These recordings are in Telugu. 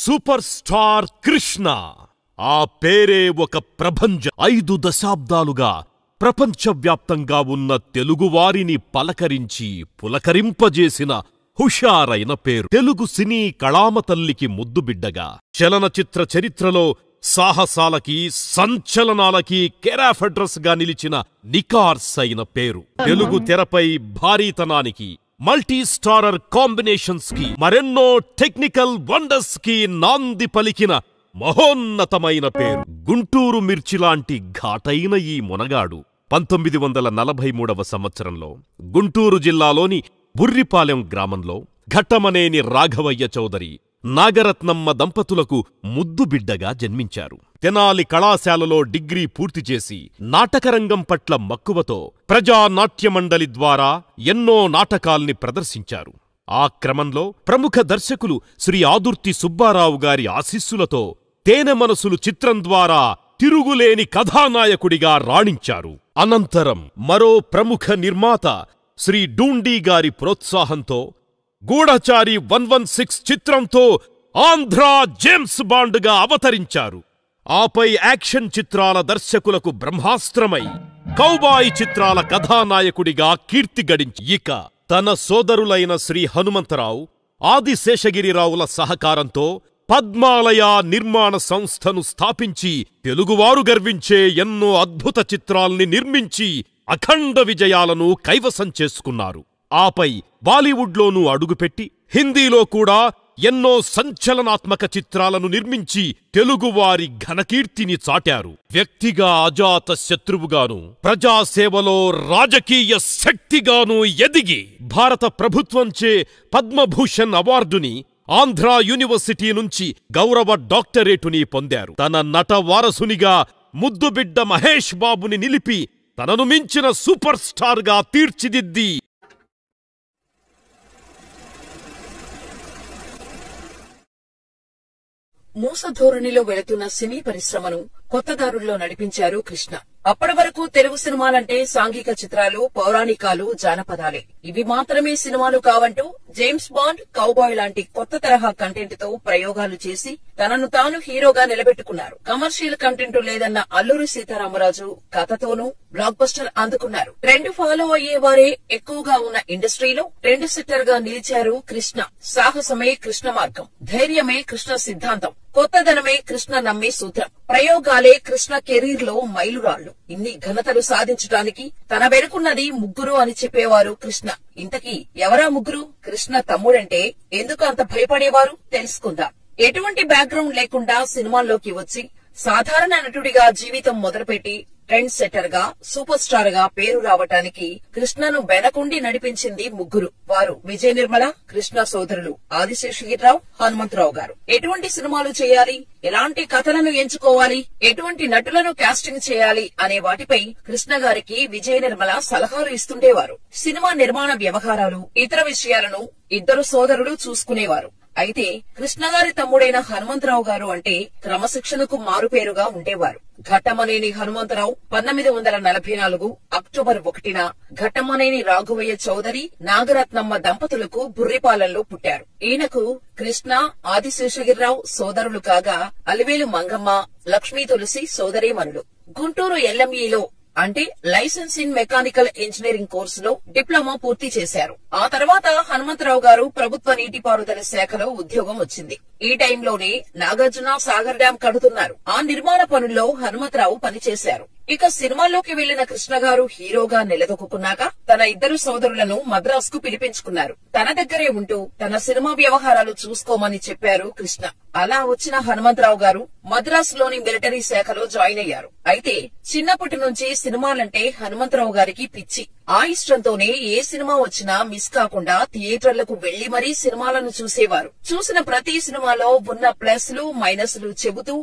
Super star Krishna. ఆ పేరే ఒక ప్రభంజనం. 5 దశాబ్దాలుగా ప్రపంచవ్యాప్తంగా ఉన్న తెలుగువారిని పలకరించి పులకరింపజేసిన హుషారైన పేరు. తెలుగు సినీ కళామతల్లికి ముద్దుబిడ్డగా చలనచిత్ర చరిత్రలో సాహసాలకి సంచలనాలకి కేరాఫ్ అడ్రస్ గా నిలిచిన నికార్సైన పేరు. తెలుగు తెరపై భారీతనానికి, మల్టీ స్టారర్ కాంబినేషన్స్ కి, మరెన్నో టెక్నికల్ వండర్స్ కి నాంది పలికిన మహోన్నతమైన పేరు. గుంటూరు మిర్చిలాంటి ఘాటైన ఈ మొనగాడు 1943వ సంవత్సరంలో గుంటూరు జిల్లాలోని బుర్రిపాలెం గ్రామంలో ఘట్టమనేని రాఘవయ్య చౌదరి, నాగరత్నమ్మ దంపతులకు ముద్దుబిడ్డగా జన్మించారు. తెనాలి కళాశాలలో డిగ్రీ పూర్తి చేసి నాటకరంగం పట్ల మక్కువతో ప్రజానాట్యమండలి ద్వారా ఎన్నో నాటకాల్ని ప్రదర్శించారు. ఆ క్రమంలో ప్రముఖ దర్శకులు శ్రీ ఆదుర్తి సుబ్బారావు గారి ఆశీస్సులతో తేనె మనసులు చిత్రం ద్వారా తిరుగులేని కథానాయకుడిగా రాణించారు. అనంతరం మరో ప్రముఖ నిర్మాత శ్రీ డూండి గారి ప్రోత్సాహంతో గూఢచారి 116 చిత్రంతో ఆంధ్రా జేమ్స్ బాండ్గా అవతరించారు. ఆపై యాక్షన్ చిత్రాల దర్శకులకు బ్రహ్మాస్త్రమై కౌబాయి చిత్రాల కథానాయకుడిగా కీర్తి గడించి, ఇక తన సోదరులైన శ్రీ హనుమంతరావు, ఆదిశేషగిరిరావుల సహకారంతో పద్మాలయ నిర్మాణ సంస్థను స్థాపించి తెలుగువారు గర్వించే ఎన్నో అద్భుత చిత్రాల్ని నిర్మించి అఖండ విజయాలను కైవసం చేసుకున్నారు. ఆపై బాలీవుడ్లోనూ అడుగుపెట్టి హిందీలో కూడా ఎన్నో సంచలనాత్మక చిత్రాలను నిర్మించి తెలుగువారి ఘనకీర్తిని చాటారు. వ్యక్తిగా అజాత శత్రువుగాను, ప్రజాసేవలో రాజకీయ శక్తిగాను ఎదిగి భారత ప్రభుత్వంచే పద్మభూషణ్ అవార్డుని, ఆంధ్రా యూనివర్సిటీ నుంచి గౌరవ డాక్టరేటుని పొందారు. తన నట వారసునిగా ముద్దుబిడ్డ మహేష్ బాబుని నిలిపి తనను మించిన సూపర్ స్టార్ గా తీర్చిదిద్ది మూసధోరణిలో వెళుతున్న సినీ పరిశ్రమను కొత్త దారుల్లో నడిపించారు కృష్ణ. అప్పటి వరకు తెలుగు సినిమాలంటే సాంఘిక చిత్రాలు, పౌరాణికాలు, జానపదాలే. ఇవి మాత్రమే సినిమాలు కావంటూ జేమ్స్ బాండ్, కౌబాయ్ లాంటి కొత్త తరహా కంటెంట్ తో ప్రయోగాలు చేసి తనను తాను హీరోగా నిలబెట్టుకున్నారు. కమర్షియల్ కంటెంట్ లేదన్న అల్లూరి సీతారామరాజు కథతోనూ బ్లాక్ బస్టర్ అందుకున్నారు. ట్రెండ్ ఫాలో అయ్యేవారే ఎక్కువగా ఉన్న ఇండస్ట్రీలో ట్రెండ్ సెట్టర్ గా నిలిచారు కృష్ణ. సాహసమే కృష్ణ మార్గం, ధైర్యమే కృష్ణ సిద్ధాంతం, కొత్తదనమే కృష్ణ నమ్మే సూత్రం, ప్రయోగాలే కృష్ణ కెరీర్ లో మైలురాళ్లు. ఇన్ని ఘనతలు సాధించడానికి తన వెనుకున్నది ముగ్గురు అని చెప్పేవారు కృష్ణ. ఇంతకీ ఎవరా ముగ్గురు? కృష్ణ తమ్ముడంటే ఎందుకు అంత భయపడేవారు తెలుసుకుందాం. ఎటువంటి బ్యాక్గ్రౌండ్ లేకుండా సినిమాల్లోకి వచ్చి సాధారణ నటుడిగా జీవితం మొదలుపెట్టి ట్రెండ్ సెట్టర్ గా, సూపర్ స్టార్ గా పేరు రావటానికి కృష్ణను వెనకుండి నడిపించింది ముగ్గురు. వారు విజయ నిర్మల, కృష్ణ సోదరులు ఆదిశేషగిరిరావు, హనుమంతరావు గారు. ఎటువంటి సినిమాలు చేయాలి, ఎలాంటి కథలను ఎంచుకోవాలి, ఎటువంటి నటులను కాస్టింగ్ చేయాలి అనే వాటిపై కృష్ణ గారికి విజయ నిర్మల సలహాలు ఇస్తుండేవారు. సినిమా నిర్మాణ వ్యవహారాలు, ఇతర విషయాలను ఇద్దరు సోదరులు చూసుకునేవారు. అయితే కృష్ణగారి తమ్ముడైన హనుమంతరావు గారు అంటే క్రమశిక్షణకు మారుపేరుగా ఉండేవారు. ఘట్టమనేని హనుమంతరావు 1944 అక్టోబర్ 1న ఘట్టమనేని రాఘవయ్య చౌదరి, నాగరత్నమ్మ దంపతులకు బుర్రిపాలెంలో పుట్టారు. ఈయనకు కృష్ణ, ఆదిశేషగిరిరావు సోదరులు కాగా అలివేలు మంగమ్మ, లక్ష్మీ తులసి సోదరీమణులు. గుంటూరు ఎల్ఎంఈలో అంటే లైసెన్స్ ఇన్ మెకానికల్ ఇంజనీరింగ్ కోర్సులో డిప్లొమా పూర్తి చేశారు. ఆ తర్వాత హనుమంతరావు గారు ప్రభుత్వ నీటిపారుదల శాఖలో ఉద్యోగం వచ్చింది. ఈ టైంలోనే నాగార్జున సాగర్ డ్యాం కడుతున్నారు. ఆ నిర్మాణ పనుల్లో హనుమంతరావు పనిచేశారు. ఇక సినిమాల్లోకి వెళ్లిన కృష్ణ గారు హీరోగా నిలదొక్కున్నాక తన ఇద్దరు సోదరులను మద్రాసుకు పిలిపించుకున్నారు. తన దగ్గరే ఉంటూ తన సినిమా వ్యవహారాలు చూసుకోమని చెప్పారు కృష్ణ. అలా వచ్చిన హనుమంతరావు గారు మద్రాసులోని మిలిటరీ శాఖలో జాయిన్ అయ్యారు. అయితే చిన్నప్పటి నుంచి సినిమాలంటే హనుమంతరావు గారికి పిచ్చి. ఆ ఇష్టంతోనే ఏ సినిమా వచ్చినా మిస్ కాకుండా థియేటర్లకు వెళ్లి మరీ సినిమాలను చూసేవారు. చూసిన ప్రతి సినిమాలో ఉన్న ప్లస్లు మైనస్లు చెబుతూ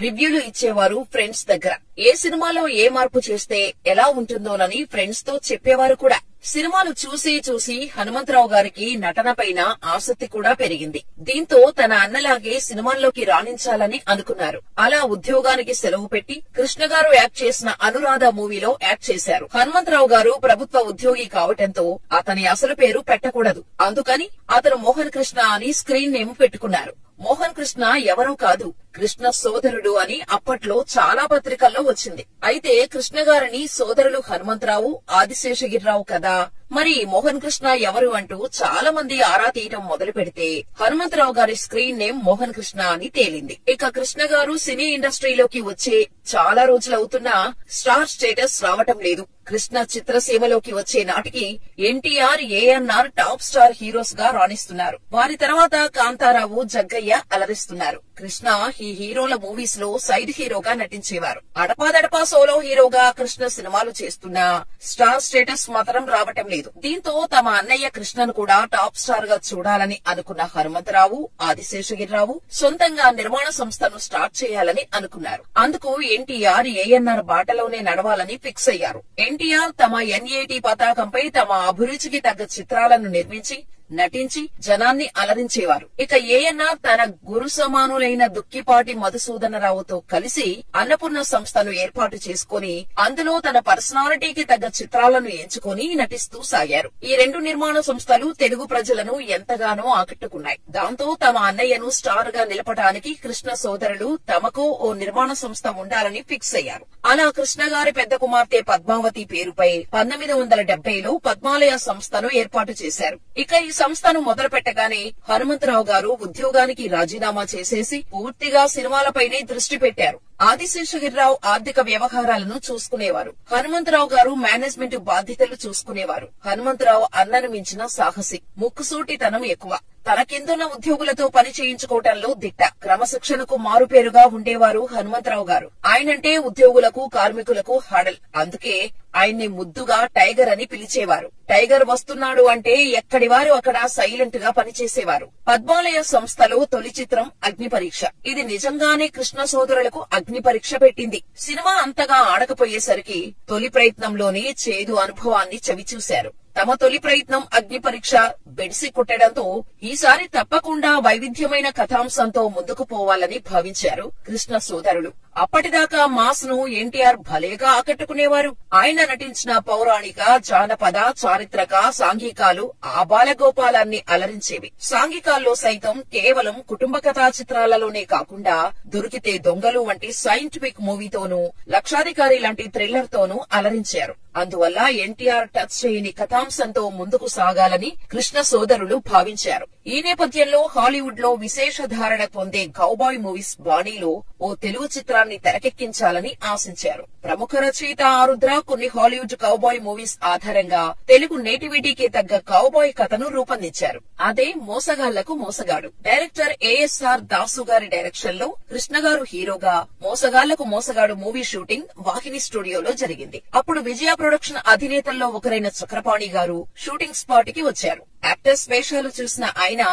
రివ్యూలు ఇచ్చేవారు ఫ్రెండ్స్ దగ్గర. ఏ సినిమాలో ఏ మార్పు చేస్తే ఎలా ఉంటుందోనని ఫ్రెండ్స్ తో చెప్పేవారు కూడా. సినిమాలు చూసి చూసి హనుమంతరావు గారికి నటనపైన ఆసక్తి కూడా పెరిగింది. దీంతో తన అన్నలాగే సినిమాల్లోకి రాణించాలని అనుకున్నారు. అలా ఉద్యోగానికి సెలవు పెట్టి కృష్ణ గారు యాక్ట్ చేసిన అనురాధ మూవీలో యాక్ట్ చేశారు. హనుమంతరావు గారు ప్రభుత్వ ఉద్యోగి కావటంతో అతని అసలు పేరు పెట్టకూడదు. అందుకని అతను మోహన్ కృష్ణ అని స్క్రీన్ నేమ్ పెట్టుకున్నారు. మోహన్ కృష్ణ ఎవరో కాదు, కృష్ణ సోదరుడు అని అప్పట్లో చాలా పత్రికల్లో వచ్చింది. అయితే కృష్ణ గారిని సోదరులు హనుమంతరావు, ఆదిశేషగిరిరావు కదా, మరి మోహన్ కృష్ణ ఎవరు అంటూ చాలా మంది ఆరా తీయటం మొదలు పెడితే హనుమంతరావు గారి స్క్రీన్ నేమ్ మోహన్ కృష్ణ అని తేలింది. ఇక కృష్ణ గారు సినీ ఇండస్ట్రీలోకి వచ్చే చాలా రోజులవుతున్నా స్టార్ స్టేటస్ రావటం లేదు. కృష్ణ చిత్రసీమలోకి వచ్చే నాటికి NTR, ANR top star heroes గా రాణిస్తున్నారు. వారి తర్వాత కాంతారావు, జగ్గయ్య అలరిస్తున్నారు. కృష్ణ ఈ హీరోల మూవీస్ లో సైడ్ హీరోగా నటించేవారు. అడపాదడపా సోలో హీరోగా కృష్ణ సినిమాలు చేస్తున్నా స్టార్ స్టేటస్ మాత్రం రావటం లేదు. దీంతో తమ అన్నయ్య కృష్ణను కూడా టాప్ స్టార్ గా చూడాలని అనుకున్న హనుమంతరావు, ఆదిశేషగిరిరావు సొంతంగా నిర్మాణ సంస్థను స్టార్ట్ చేయాలని అనుకున్నారు. అందుకు ఎన్టీఆర్, ఏఎన్ఆర్ బాటలోనే నడవాలని ఫిక్స్ అయ్యారు. ఎన్టీఆర్ తమ ఎన్ఏటి పతాకంపై తమ అభిరుచికి తగ్గ చిత్రాలను నిర్మించి నటించి జనాన్ని అలరించేవారు. ఇక ఏఎన్ఆర్ తన గురు సమానులైన దుక్కిపాటి మధుసూదనరావుతో కలిసి అన్నపూర్ణ సంస్థను ఏర్పాటు చేసుకుని అందులో తన పర్సనాలిటీకి తగ్గ చిత్రాలను ఎంచుకుని నటిస్తూ సాగారు. ఈ రెండు నిర్మాణ సంస్థలు తెలుగు ప్రజలను ఎంతగానో ఆకట్టుకున్నాయి. దాంతో తమ అన్నయ్యను స్టార్ గా నిలపడానికి కృష్ణ సోదరులు తమకు ఓ నిర్మాణ సంస్థ ఉండాలని ఫిక్స్ అయ్యారు. అలా కృష్ణ గారి పెద్ద కుమార్తె పద్మావతి పేరుపై 1970లో పద్మాలయ సంస్థను ఏర్పాటు చేశారు. ఇక ఈ సంస్థను మొదలు పెట్టగానే హనుమంతరావు గారు ఉద్యోగానికి రాజీనామా చేసేసి పూర్తిగా సినిమాలపైనే దృష్టి పెట్టారు. ఆదిశేషగిరిరావు ఆర్థిక వ్యవహారాలను చూసుకునేవారు. హనుమంతరావు గారు మేనేజ్మెంట్ బాధ్యతలు చూసుకునేవారు. హనుమంతరావు అన్నను మించిన సాహసి, ముక్కుసూటితనం ఎక్కువ. తన కిందున్న ఉద్యోగులతో పని చేయించుకోవటంలో దిట్ట, క్రమశిక్షణకు మారుపేరుగా ఉండేవారు హనుమంతరావు గారు. ఆయనంటే ఉద్యోగులకు, కార్మికులకు హడల్. అందుకే ఆయన్ని ముద్దుగా టైగర్ అని పిలిచేవారు. టైగర్ వస్తున్నాడు అంటే ఎక్కడి వారు అక్కడ సైలెంట్ గా పనిచేసేవారు. పద్మాలయ సంస్థలో తొలి చిత్రం అగ్ని పరీక్ష. ఇది నిజంగానే కృష్ణ సోదరులకు అగ్ని పరీక్ష పెట్టింది. సినిమా అంతగా ఆడకపోయేసరికి తొలి ప్రయత్నంలోనే చేదు అనుభవాన్ని చవిచూశారు. తమ తొలి ప్రయత్నం అగ్ని పరీక్ష బెడిసి కొట్టడంతో ఈసారి తప్పకుండా వైవిధ్యమైన కథాంశంతో ముందుకు పోవాలని భావించారు కృష్ణ సోదరులు. అప్పటిదాకా మాస్ ను ఎన్టీఆర్ భలేగా ఆకట్టుకునేవారు. ఆయన నటించిన పౌరాణిక, జానపద, చారిత్రక, సాంఘికాలు ఆబాలగోపాలాన్ని అలరించేవి. సాంఘికాల్లో సైతం కేవలం కుటుంబ కథా చిత్రాలలోనే కాకుండా దొరికితే దొంగలు వంటి సైంటిఫిక్ మూవీతోనూ, లక్షాధికారి లాంటి థ్రిల్లర్ తోనూ అలరించారు. అందువల్ల ఎన్టీఆర్ టచ్ చేయని కథాంశంతో ముందుకు సాగాలని కృష్ణ సోదరులు భావించారు. ఈ నేపథ్యంలో హాలీవుడ్ లో విశేష ధారణ పొందే కౌబాయ్ మూవీస్ బాణీలో ఓ తెలుగు చిత్రాన్ని తెరకెక్కించాలని ఆశించారు. ప్రముఖ రచయిత ఆరుద్ర కొన్ని హాలీవుడ్ కౌబాయ్ మూవీస్ ఆధారంగా తెలుగు నేటివిటీకి తగ్గ కౌబాయ్ కథను రూపొందించారు. అదే మోసగాళ్లకు మోసగాడు. డైరెక్టర్ ఏఎస్ఆర్ దాసు గారి డైరెక్షన్ లో కృష్ణ గారు హీరోగా మోసగాళ్లకు మోసగాడు మూవీ షూటింగ్ వాహిని స్టూడియోలో జరిగింది. అప్పుడు విజయ ప్రొడక్షన్ అధినేతల్లో ఒకరైన చక్రపాణి గారు షూటింగ్ స్పాట్ కి వచ్చారు. యాక్టర్స్ వేషాలు చూసిన ఆయన,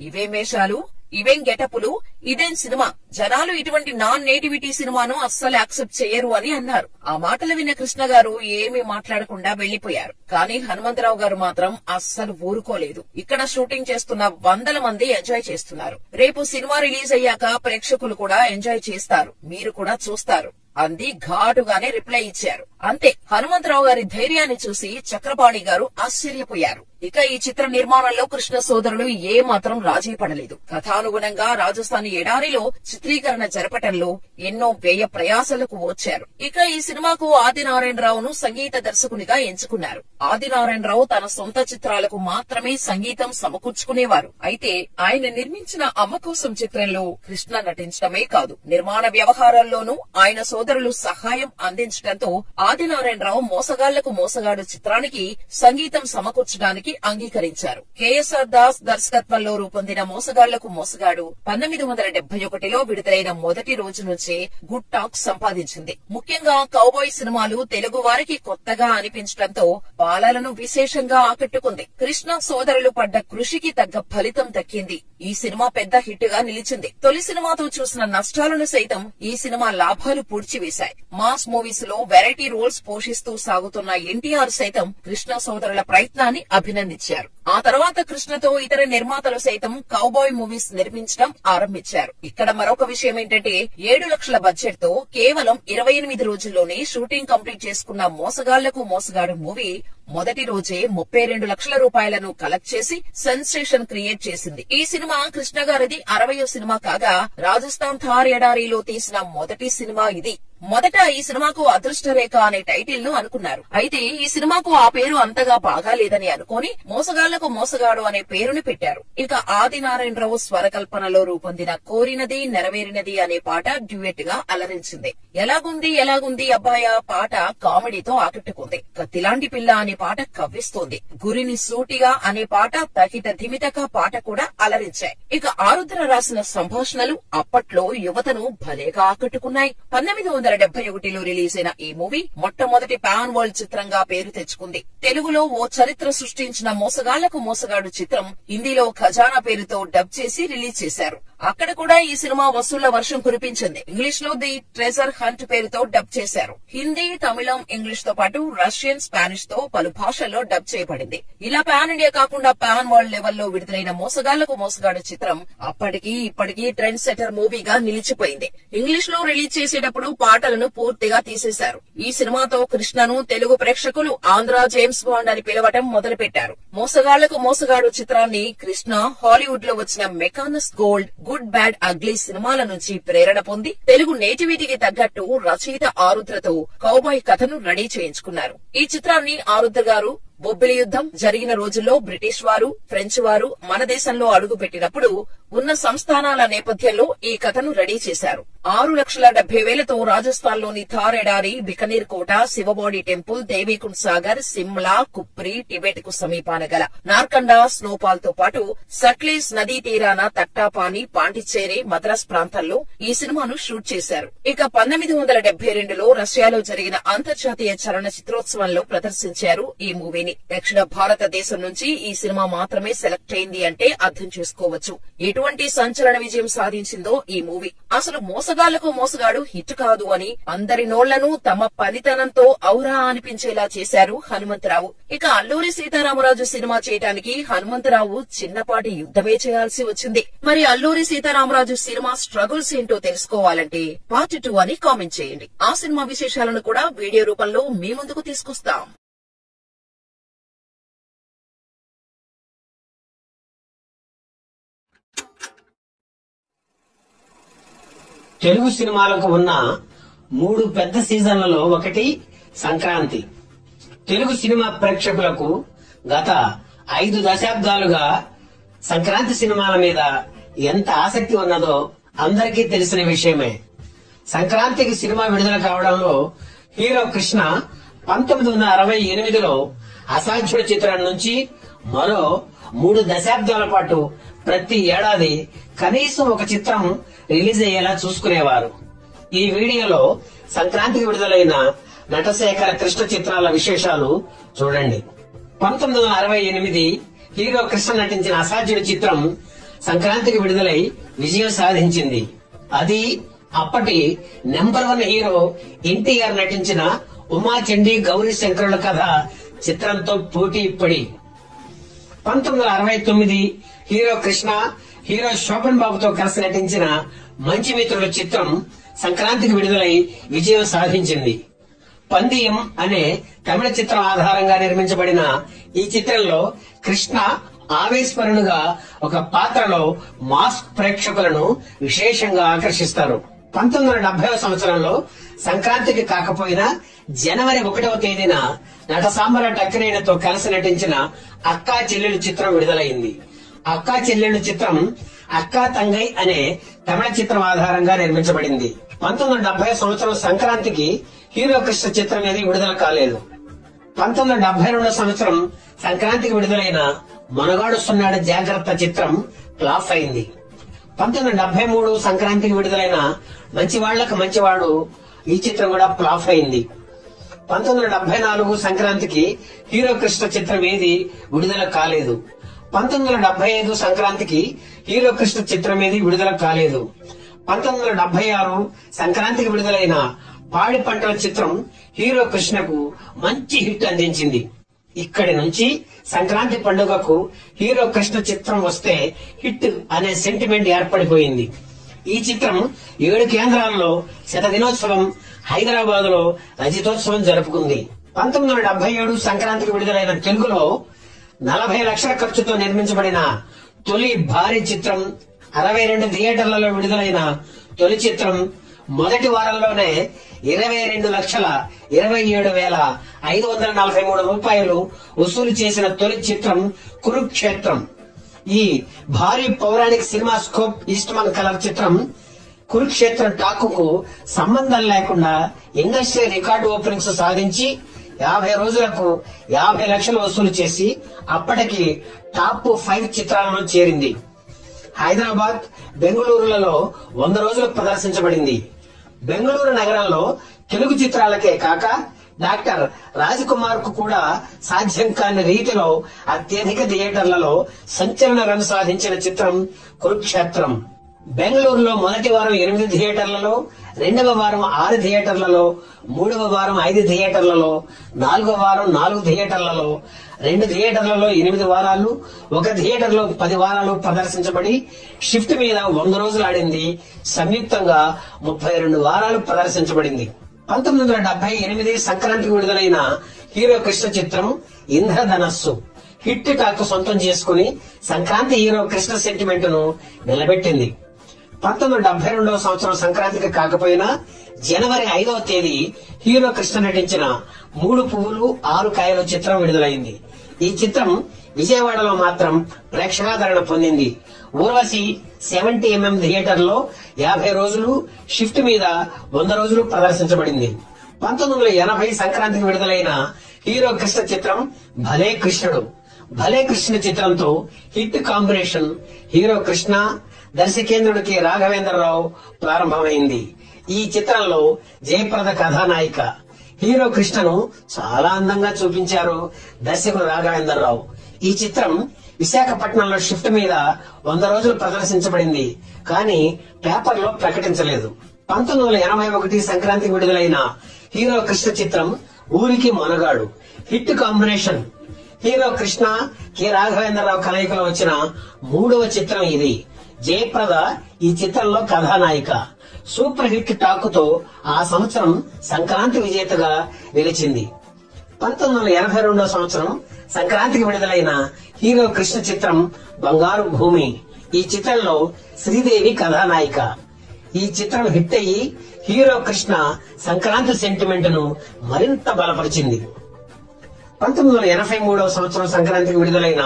ఇవేం వేషాలు, ఇవేం గెటపులు, ఇదేం సినిమా, జనాలు ఇటువంటి నాన్ నేటివిటీ సినిమాను అస్సలు యాక్సెప్ట్ చేయరు అని అన్నారు. ఆ మాటలు విన్న కృష్ణ గారు ఏమీ మాట్లాడకుండా వెళ్లిపోయారు. కానీ హనుమంతరావు గారు మాత్రం అస్సలు ఊరుకోలేదు. ఇక్కడ షూటింగ్ చేస్తున్న వందల మంది ఎంజాయ్ చేస్తున్నారు. రేపు సినిమా రిలీజ్ అయ్యాక ప్రేక్షకులు కూడా ఎంజాయ్ చేస్తారు, మీరు కూడా చూస్తారు అంది ఘాటుగానే రిప్లై ఇచ్చారు. అంతే. హనుమంతరావు గారి ధైర్యాన్ని చూసి చక్రపాణి గారు ఆశ్చర్యపోయారు. ఇక ఈ చిత్ర నిర్మాణంలో కృష్ణ సోదరులు ఏ మాత్రం రాజీ పడలేదు. కథానుగుణంగా రాజస్థాన్ ఎడారిలో చిత్రీకరణ జరపటంలో ఎన్నో వ్యయ ప్రయాసలకు వచ్చారు. ఇక ఈ సినిమాకు ఆదినారాయణరావును సంగీత దర్శకునిగా ఎంచుకున్నారు. ఆదినారాయణరావు తన సొంత చిత్రాలకు మాత్రమే సంగీతం సమకూర్చుకునేవారు. అయితే ఆయన నిర్మించిన అమ్మకోసం చిత్రంలో కృష్ణ నటించడమే కాదు, నిర్మాణ వ్యవహారాల్లోనూ ఆయన సోదరులు సహాయం అందించడంతో ఆదినారాయణరావు మోసగాళ్లకు మోసగాడు చిత్రానికి సంగీతం సమకూర్చడానికి అంగీకరించారు. కేఎస్ఆర్ దాస్ దర్శకత్వంలో రూపొందిన మోసగాళ్లకు మోసగాడు 1971లో విడుదలైన మొదటి రోజు నుంచే గుడ్ టాక్ సంపాదించింది. ముఖ్యంగా కౌబాయ్ సినిమాలు తెలుగు వారికి కొత్తగా అనిపించడంతో బాలలను విశేషంగా ఆకట్టుకుంది. కృష్ణ సోదరులు పడ్డ కృషికి తగ్గ ఫలితం దక్కింది. ఈ సినిమా పెద్ద హిట్ గా నిలిచింది. తొలి సినిమాతో చూసిన నష్టాలను సైతం ఈ సినిమా లాభాలు పూడ్చివేశాయి. మాస్ మూవీస్ లో వెరైటీ రోల్స్ పోషిస్తూ సాగుతున్న ఎన్టీఆర్ సైతం కృష్ణ సోదరుల ప్రయత్నాన్ని అభినందించారు. ఆ తర్వాత కృష్ణతో ఇతర నిర్మాతలు సైతం కౌబాయ్ మూవీస్ నిర్మించడం ఆరంభించారు. ఇక్కడ మరొక విషయం ఏంటంటే 7 లక్షల బడ్జెట్ తో కేవలం 28 రోజుల్లోనే షూటింగ్ కంప్లీట్ చేసుకున్న మోసగాళ్లకు మోసగాడు మూవీ మొదటి రోజే 32 లక్షల రూపాయలను కలెక్ట్ చేసి సెన్సేషన్ క్రియేట్ చేసింది. ఈ సినిమా కృష్ణ గారిది 60వ సినిమా కాగా రాజస్థాన్ థార్ ఎడారిలో తీసిన మొదటి సినిమా ఇది. మొదట ఈ సినిమాకు అదృష్టరేఖ అనే టైటిల్ ను అనుకున్నారు. అయితే ఈ సినిమాకు ఆ పేరు అంతగా బాగాలేదని అనుకుని మోసగాళ్లకు మోసగాడు అనే పేరుని పెట్టారు. ఇక ఆదినారాయణరావు స్వరకల్పనలో రూపొందిన కోరినది నెరవేరినది అనే పాట డ్యూయెట్ గా అలరించింది. ఎలాగుంది అబ్బాయ పాట కామెడీతో ఆకట్టుకుంది. కత్తిలాంటి పిల్ల అనే పాట కవ్విస్తోంది. గురిని సూటిగా అనే పాట తకిట ధిమితక పాట కూడా అలరించాయి. ఇక ఆరుద్ర రాసిన సంభాషణలు అప్పట్లో యువతను భలేగా ఆకట్టుకున్నాయి. 1971లో రిలీజ్ అయిన ఈ మూవీ మొట్టమొదటి పాన్ వరల్డ్ చిత్రంగా పేరు తెచ్చుకుంది. తెలుగులో ఓ చరిత్ర సృష్టించిన మోసగాళ్లకు మోసగాడు చిత్రం హిందీలో ఖజానా పేరుతో డబ్ చేసి రిలీజ్ చేశారు. అక్కడ కూడా ఈ సినిమా వసూళ్ల వర్షం కురిపించింది. ఇంగ్లీష్ లో ది ట్రెజర్ హంట్ పేరుతో డబ్ చేశారు. హిందీ, తమిళం, ఇంగ్లీష్ తో పాటు రష్యన్, స్పానిష్ తో పలు భాషల్లో డబ్ చేయబడింది. ఇలా పాన్ ఇండియా కాకుండా పాన్ వరల్డ్ లెవెల్లో విడుదలైన మోసగాళ్లకు మోసగాడు చిత్రం అప్పటికి ఇప్పటికీ ట్రెండ్ సెటర్ మూవీగా నిలిచిపోయింది. ఇంగ్లీష్ లో రిలీజ్ చేసేటప్పుడు పాటలను పూర్తిగా తీసేశారు. ఈ సినిమాతో కృష్ణను తెలుగు ప్రేక్షకులు ఆంధ్ర జేమ్స్ బాండ్ అని పిలవటం మొదలుపెట్టారు. మోసగాళ్లకు మోసగాడు చిత్రాన్ని కృష్ణ హాలీవుడ్ లో వచ్చిన మెకానస్ గోల్డ్, గుడ్ బ్యాడ్ అగ్లీ సినిమాల నుంచి ప్రేరణ పొంది తెలుగు నేటివిటీకి తగ్గట్టు రచయిత ఆరుద్రతో కౌబాయ్ కథను రెడీ చేయించుకున్నారు. ఈ చిత్రాన్ని ఆరుద్ర గారు బొబ్బిలి యుద్ధం జరిగిన రోజుల్లో బ్రిటిష్ వారు, ఫ్రెంచ్ వారు మన దేశంలో అడుగు పెట్టినప్పుడు ఉన్న సంస్థానాల నేపథ్యంలో ఈ కథను రెడీ చేశారు. 6,70,000తో రాజస్థాన్ లోని థార్ ఎడారి, బికనీర్ కోట, శివబాడి టెంపుల్, దేవీకుండ్ సాగర్, సిమ్లా, కుప్రి, టిబెట్ కు సమీపాన గల నార్కండా స్నోపాల్ తో పాటు సట్లెజ్ నదీ తీరాన తట్టాపాని, పాండిచ్చేరి, మద్రాస్ ప్రాంతాల్లో ఈ సినిమాను షూట్ చేశారు. ఇక 1972లో రష్యాలో జరిగిన అంతర్జాతీయ చలన చిత్రోత్సవంలో ప్రదర్శించారు ఈ మూవీని. దక్షిణ భారతదేశం నుంచి ఈ సినిమా మాత్రమే సెలెక్ట్ అయింది అంటే అర్థం చేసుకోవచ్చు ఎటువంటి సంచలన విజయం సాధించిందో ఈ మూవీ. అసలు మోసగాళ్లకు మోసగాడు హిట్ కాదు అని అందరి నోళ్లను తమ పనితనంతో ఔరా అనిపించేలా చేశారు హనుమంతరావు. ఇక అల్లూరి సీతారామరాజు సినిమా చేయడానికి హనుమంతరావు చిన్నపాటి యుద్ధమే చేయాల్సి వచ్చింది. మరి అల్లూరి సీతారామరాజు సినిమా స్ట్రగుల్స్ ఏంటో తెలుసుకోవాలంటే పార్ట్ 2 అని కామెంట్ చేయండి. ఆ సినిమా విశేషాలను కూడా వీడియో రూపంలో మీ ముందుకు తీసుకొస్తాం. తెలుగు సినిమాలకు ఉన్న 3 పెద్ద సీజన్లలో ఒకటి సంక్రాంతి. తెలుగు సినిమా ప్రేక్షకులకు గత 5 దశాబ్దాలుగా సంక్రాంతి సినిమాల మీద ఎంత ఆసక్తి ఉన్నదో అందరికీ తెలిసిన విషయమే. సంక్రాంతికి సినిమా విడుదల కావడంలో హీరో కృష్ణ 1968లో అసాధ్యుడు చిత్రం నుంచి మరో 3 దశాబ్దాల పాటు ప్రతి ఏడాది కనీసం ఒక చిత్రం రిలీజ్ అయ్యేలా చూసుకునేవారు. ఈ వీడియోలో సంక్రాంతికి విడుదలైన నటశేఖర కృష్ణ చిత్రాల విశేషాలు చూడండి. 1968 హీరో కృష్ణ నటించిన అసాధ్యుడి చిత్రం సంక్రాంతికి విడుదలై విజయం సాధించింది. అది అప్పటి నెంబర్ 1 హీరో ఎన్టీఆర్ నటించిన ఉమా చండీ గౌరీ శంకరుల కథ చిత్రంతో పోటీ పడి 1969 హీరో కృష్ణ, హీరో శోభన్ బాబుతో కలిసి నటించిన మంచి మిత్రుల చిత్రం సంక్రాంతికి విడుదలై విజయం సాధించింది. పందియం అనే తమిళ చిత్రం ఆధారంగా నిర్మించబడిన ఈ చిత్రంలో కృష్ణ ఆవేశపరుడుగా ఒక పాత్రలో మాస్ ప్రేక్షకులను విశేషంగా ఆకర్షిస్తారు. 1970వ సంవత్సరంలో సంక్రాంతికి కాకపోయినా జనవరి 1వ తేదీన నట సాంబరాట్ అక్కినేనితో కలిసి నటించిన అక్కా చెల్లెలు చిత్రం విడుదలైంది. అక్కా చెల్లెలు చిత్రం అక్కా తంగై అనే తమిళ చిత్రం ఆధారంగా నిర్మించబడింది. 1970 సంవత్సరం సంక్రాంతికి హీరో కృష్ణ చిత్రం ఏది విడుదల కాలేదు. 1972 సంవత్సరం సంక్రాంతికి విడుదలైన మనగాడు సున్నాడు జాగ్రత్త చిత్రం ఫ్లాప్ అయింది. 1973 సంక్రాంతికి విడుదలైన మంచివాళ్లకు మంచివాడు ఈ చిత్రం కూడా ఫ్లాప్ అయింది. 1974 సంక్రాంతికి హీరో కృష్ణ చిత్రం ఏది విడుదల కాలేదు. 1975 సంక్రాంతికి హీరో కృష్ణ చిత్రం ఏది విడుదల కాలేదు. 1976 సంక్రాంతికి విడుదలైన పాడి పంటల చిత్రం హీరో కృష్ణకు మంచి హిట్ అందించింది. ఇక్కడి నుంచి సంక్రాంతి పండుగకు హీరో కృష్ణ చిత్రం వస్తే హిట్ అనే సెంటిమెంట్ ఏర్పడిపోయింది. ఈ చిత్రం 7 కేంద్రాల్లో శతదినోత్సవం, హైదరాబాద్ లో రజతోత్సవం జరుపుకుంది. 1977 సంక్రాంతికి విడుదలైన తెలుగులో 40 లక్షల ఖర్చుతో నిర్మించబడిన తొలి భారీ చిత్రం, 62 థియేటర్లలో విడుదలైన తొలి చిత్రం, మొదటి వారంలోనే 22,27,543 రూపాయలు వసూలు చేసిన తొలి చిత్రం కురుక్షేత్రం. ఈ భారీ పౌరాణిక సినిమా స్కోప్ ఈస్ట్మన్ కలర్ చిత్రం కురుక్షేత్రం టాకుకు సంబంధం లేకుండా ఇండస్ట్రీ రికార్డు ఓపెనింగ్స్ సాధించి 50 రోజులకు 50 లక్షలు వసూలు చేసి అప్పటికి టాప్ 5 చిత్రాలను చేరింది. హైదరాబాద్, బెంగళూరులలో 100 రోజులు ప్రదర్శించబడింది. బెంగళూరు నగరంలో తెలుగు చిత్రాలకే కాక డాక్టర్ రాజకుమార్ కు కూడా సాధ్యం కాని రీతిలో అత్యధిక థియేటర్లలో సంచలన రన్ సాధించిన చిత్రం కురుక్షేత్రం. బెంగళూరులో మొదటి వారం 8 థియేటర్లలో, రెండవ వారం 6 థియేటర్లలో, మూడవ వారం 5 థియేటర్లలో, 4వ వారం 4 థియేటర్లలో, 2 థియేటర్లలో 8 వారాలు, 1 థియేటర్లో 10 వారాలు ప్రదర్శించబడి షిఫ్ట్ మీద 100 రోజులు ఆడింది. సంయుక్తంగా 32 వారాలు ప్రదర్శించబడింది. 1978 సంక్రాంతికి విడుదలైన హీరో కృష్ణ చిత్రం ఇంద్రధనస్సు హిట్ టాక్ సొంతం చేసుకుని సంక్రాంతి హీరో కృష్ణ సెంటిమెంట్ ను నిలబెట్టింది. 1972 సంవత్సరం సంక్రాంతికి కాకపోయినా జనవరి 5వ తేదీ హీరో కృష్ణ నటించిన 3 పువ్వులు 6 కాయలు చిత్రం విడుదలైంది. ఈ చిత్రం విజయవాడలో మాత్రం ప్రేక్షకాదరణ పొందింది. ఊర్వశి 70mm థియేటర్ లో 50 రోజులు, షిఫ్ట్ మీద 100 రోజులు ప్రదర్శించబడింది. 1980 సంక్రాంతికి విడుదలైన హీరో కృష్ణ చిత్రం భలే కృష్ణుడు. భలే కృష్ణ చిత్రంతో hit combination hero Krishna, దర్శకేంద్రుడు K Raghavendra Rao ప్రారంభమైంది. ఈ చిత్రంలో జయప్రద కథానాయిక. హీరో కృష్ణను చాలా అందంగా చూపించారు దర్శకుడు రాఘవేంద్రరావు. ఈ చిత్రం విశాఖపట్నంలో షిఫ్ట్ మీద 100 రోజులు ప్రదర్శించబడింది, కానీ పేపర్లో ప్రకటించలేదు. 1981 సంక్రాంతికి విడుదలైన హీరో కృష్ణ చిత్రం ఊరికి మనగాడు hit combination. Hero Krishna, K Raghavendra Rao కలయికలో వచ్చిన 3వ చిత్రం ఇది. జయప్రద ఈ చిత్రంలో కథానాయిక. సూపర్ హిట్ టాకుతో ఆ సంవత్సరం సంక్రాంతి విజేతగా నిలిచింది. 1982 సంవత్సరం సంక్రాంతికి విడుదలైన హీరో కృష్ణ చిత్రం బంగారు భూమి. ఈ చిత్రంలో శ్రీదేవి కథానాయిక. ఈ చిత్రం హిట్ అయ్యి హీరో కృష్ణ సంక్రాంతి సెంటిమెంట్ ను మరింత బలపరిచింది. 1983 సంవత్సరం సంక్రాంతికి విడుదలైన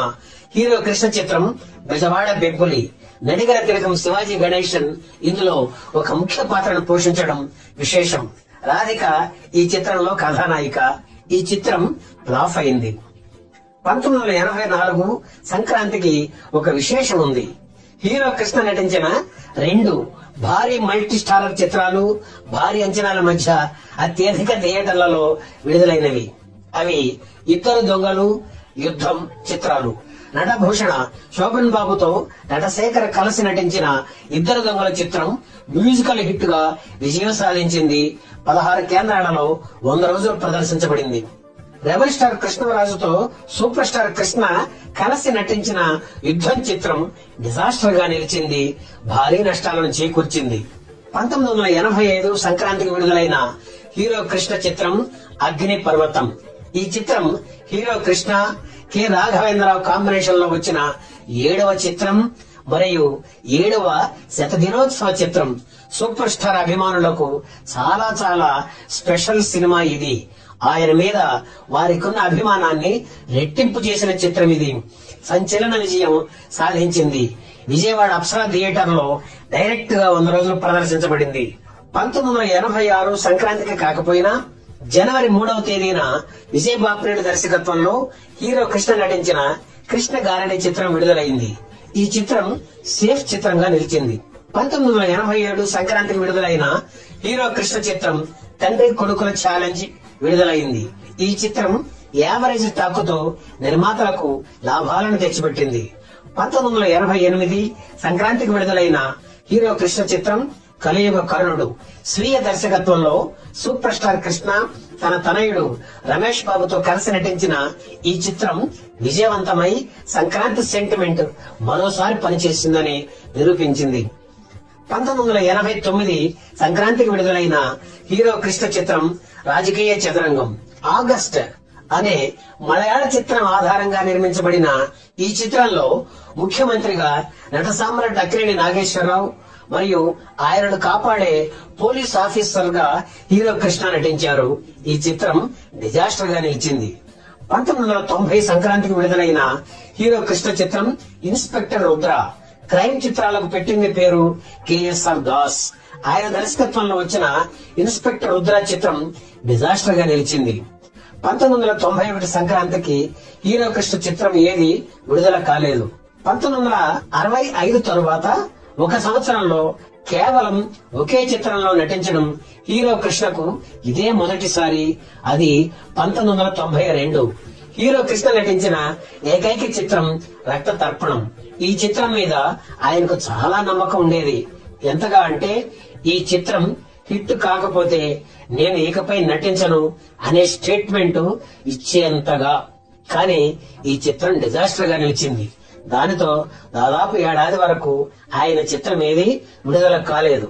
హీరో కృష్ణ చిత్రం బెజవాడ బెబ్బులి. నడిగర తిలకం శివాజీ గణేశన్ ఇందులో ఒక ముఖ్య పాత్రను పోషించడం విశేషం. రాధిక ఈ చిత్రంలో కథానాయిక. ఈ చిత్రం ఫ్లాప్ అయింది. 1984 సంక్రాంతికి ఒక విశేషం ఉంది. హీరో కృష్ణ నటించిన 2 భారీ మల్టీ స్టారర్ చిత్రాలు భారీ అంచనాల మధ్య అత్యధిక థియేటర్లలో విడుదలైనవి. అవి ఇద్దరు దొంగలు, యుద్ధం చిత్రాలు. నటభూషణ శోభన్ బాబుతో నటశేఖర్ కలిసి నటించిన ఇద్దరు దొంగల చిత్రం మ్యూజికల్ హిట్ గా విజయం సాధించింది. 16 కేంద్రాలలో 100 రోజులు ప్రదర్శించబడింది. రెబల్ స్టార్ కృష్ణరాజుతో సూపర్ స్టార్ కృష్ణ కలిసి నటించిన యుద్ధం చిత్రం డిజాస్టర్ గా నిలిచింది, భారీ నష్టాలను చేకూర్చింది. 1985 సంక్రాంతికి విడుదలైన హీరో కృష్ణ చిత్రం అగ్ని పర్వతం. ఈ చిత్రం hero Krishna, K Raghavendra Rao combination లో వచ్చిన 7వ చిత్రం మరియు 7వ శతదినోత్సవ చిత్రం. సూపర్ స్టార్ అభిమానులకు చాలా చాలా స్పెషల్ సినిమా ఇది. ఆయన మీద వారికున్న అభిమానాన్ని రెట్టింపు చేసిన చిత్రం ఇది. సంచలన విజయం సాధించింది. విజయవాడ అప్సరా థియేటర్ లో డైరెక్ట్ గా 100 రోజులు ప్రదర్శించబడింది. 1986 సంక్రాంతికి కాకపోయినా జనవరి 3వ తేదీన విజయబాపిరెడ్డి దర్శకత్వంలో హీరో కృష్ణ నటించిన కృష్ణ గారడి చిత్రం విడుదలైంది. ఈ చిత్రం సేఫ్ చిత్రంగా నిలిచింది. 1987 సంక్రాంతికి విడుదలైన హీరో కృష్ణ చిత్రం తండ్రి కొడుకుల ఛాలెంజ్ విడుదలైంది. ఈ చిత్రం యావరేజ్ టాకుతో నిర్మాతలకు లాభాలను తెచ్చిపెట్టింది. 1988 సంక్రాంతికి విడుదలైన హీరో కృష్ణ చిత్రం కలియుగ కర్ణుడు స్వీయ దర్శకత్వంలో సూపర్ స్టార్ కృష్ణ తన తనయుడు రమేష్ బాబుతో కలిసి నటించిన ఈ చిత్రం విజయవంతమై సంక్రాంతి సెంటిమెంట్ మరోసారి పనిచేసిందని నిరూపించింది. 1989 సంక్రాంతికి విడుదలైన హీరో కృష్ణ చిత్రం రాజకీయ చదరంగం. ఆగస్ట్ అనే మలయాళ చిత్రం ఆధారంగా నిర్మించబడిన ఈ చిత్రంలో ముఖ్యమంత్రిగా నట సామ్రాట్ అక్కినేని నాగేశ్వరరావు మరియు ఆయనను కాపాడే పోలీస్ ఆఫీసర్ గా హీరో కృష్ణ నటించారు. ఈ చిత్రం డిజాస్టర్ గా నిలిచింది. 1990 సంక్రాంతికి విడుదలైన హీరో కృష్ణ చిత్రం ఇన్స్పెక్టర్ రుద్ర. క్రైమ్ చిత్రాలకు పెట్టింది పేరు కేఎస్ఆర్ దాస్. ఆయన దర్శకత్వంలో వచ్చిన ఇన్స్పెక్టర్ రుద్ర చిత్రం డిజాస్టర్ గా నిలిచింది. 1991 సంక్రాంతికి హీరో కృష్ణ చిత్రం ఏది విడుదల కాలేదు. 1965 తరువాత ఒక సంవత్సరంలో కేవలం ఒకే చిత్రంలో నటించడం హీరో కృష్ణకు ఇదే మొదటిసారి. అది 1992. హీరో కృష్ణ నటించిన ఏకైక చిత్రం రక్త తర్పణం. ఈ చిత్రం మీద ఆయనకు చాలా నమ్మకం ఉండేది. ఎంతగా అంటే ఈ చిత్రం హిట్ కాకపోతే నేను ఇకపై నటించను అనే స్టేట్మెంట్ ఇచ్చేంతగా. కానీ ఈ చిత్రం డిజాస్టర్ గా నిలిచింది. దానితో దాదాపు ఏడాది వరకు ఆయన చిత్రం ఏది విడుదల కాలేదు.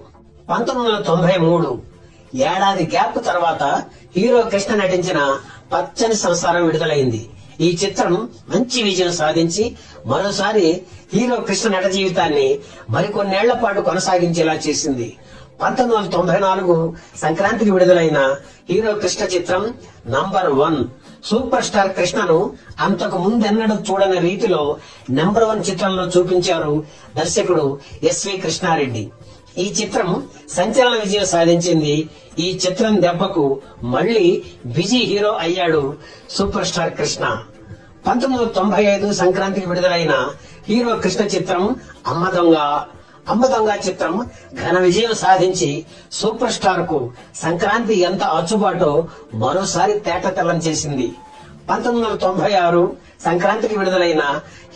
1993 ఏడాది గ్యాప్ తర్వాత హీరో కృష్ణ నటించిన పచ్చని సంసారం విడుదలైంది. ఈ చిత్రం మంచి విజయం సాధించి మరోసారి హీరో కృష్ణ నట జీవితాన్ని మరికొన్నేళ్ల పాటు కొనసాగించేలా చేసింది. 1994 సంక్రాంతికి విడుదలైన హీరో కృష్ణ చిత్రం నంబర్ 1. సూపర్ స్టార్ కృష్ణను అంతకు ముందెన్నడూ చూడని రీతిలో నంబర్ 1 చిత్రంలో చూపించారు దర్శకుడు ఎస్వి కృష్ణారెడ్డి. ఈ చిత్రం సంచలన విజయం సాధించింది. ఈ చిత్రం దెబ్బకు మళ్లీ బిజీ హీరో అయ్యాడు సూపర్ స్టార్ కృష్ణ. 1995 సంక్రాంతికి విడుదలైన హీరో కృష్ణ చిత్రం అమ్మ దొంగ. అమ్మ దొంగ చిత్రం ఘన విజయం సాధించి సూపర్ స్టార్ కు సంక్రాంతి ఎంత అచ్చుబాటో మరోసారి తేటతెల్లం చేసింది. 1996 సంక్రాంతికి విడుదలైన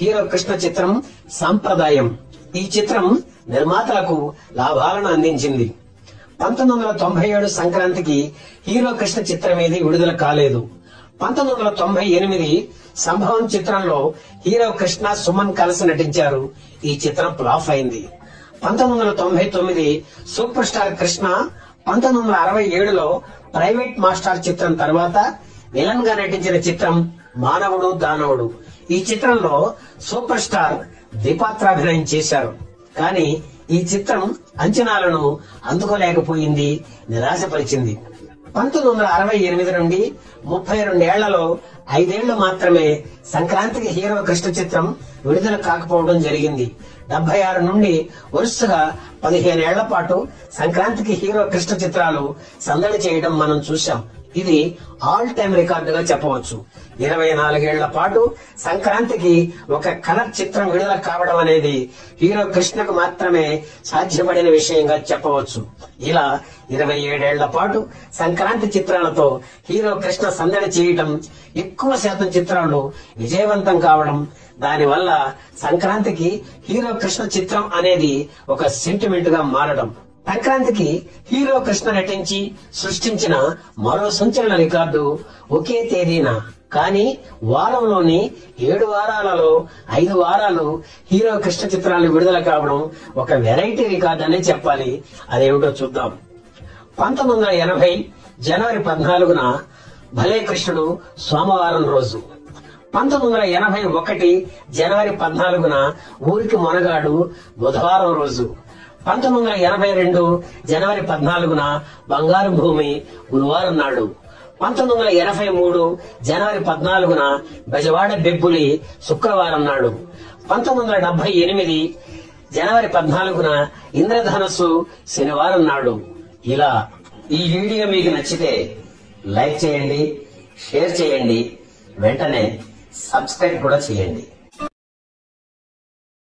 హీరో కృష్ణ చిత్రం సాంప్రదాయం. ఈ చిత్రం నిర్మాతలకు లాభాలను అందించింది. 1997 సంక్రాంతికి హీరో కృష్ణ చిత్రం ఏది విడుదల కాలేదు. 1998 సంభవం చిత్రంలో హీరో కృష్ణ సుమన్ కలిసి నటించారు. ఈ చిత్రం ఫ్లాప్ అయింది. 1999 సూపర్ స్టార్ కృష్ణ 1967లో ప్రైవేట్ మాస్టర్ చిత్రం తర్వాత విలన్ గా నటించిన చిత్రం మానవుడు దానవుడు. ఈ చిత్రంలో సూపర్ స్టార్ ద్విపాత్రాభినయం చేశారు. కానీ ఈ చిత్రం అంచనాలను అందుకోలేకపోయింది, నిరాశపరిచింది. 1968 నుండి 32 ఏళ్లలో 5 ఏళ్లు మాత్రమే సంక్రాంతికి హీరో కృష్ణ చిత్రం విడుదల కాకపోవడం జరిగింది. 76 నుండి వరుసగా 15 ఏళ్ల పాటు సంక్రాంతికి హీరో కృష్ణ చిత్రాలు సందడి చేయడం మనం చూశాం. ఇది ఆల్ టైమ్ రికార్డుగా చెప్పవచ్చు. 24 ఏళ్ల పాటు సంక్రాంతికి ఒక కలర్ చిత్రం విడుదల కావడం అనేది హీరో కృష్ణకు మాత్రమే సాధ్యపడిన విషయంగా చెప్పవచ్చు. ఇలా 27 ఏళ్ల పాటు సంక్రాంతి చిత్రాలతో హీరో కృష్ణ సందడి చేయటం, ఎక్కువ శాతం చిత్రాలు విజయవంతం కావడం, దానివల్ల సంక్రాంతికి హీరో కృష్ణ చిత్రం అనేది ఒక సెంటిమెంట్ గా మారడం. సంక్రాంతికి హీరో కృష్ణ నటించి సృష్టించిన మరో సంచలన రికార్డు ఒకే తేదీన కానీ వారంలోని 7 వారాలలో 5 వారాలు హీరో కృష్ణ చిత్రాలు విడుదల కావడం ఒక వెరైటీ రికార్డు అనే చెప్పాలి. అదేమిటో చూద్దాం. 1980 జనవరి 14న భలే కృష్ణుడు సోమవారం రోజు. 1981 జనవరి 14న ఊరికి మొనగాడు బుధవారం రోజు. 1982 జనవరి 14న బంగారు భూమి గురువారం నాడు. 1983 జనవరి 14న బెజవాడ బెబ్బులి శుక్రవారం నాడు. 1978 జనవరి 14న ఇంద్రధనస్సు శనివారం నాడు. ఇలా ఈ వీడియో మీకు నచ్చితే లైక్ చేయండి, షేర్ చేయండి, వెంటనే సబ్స్క్రైబ్ కూడా చేయండి.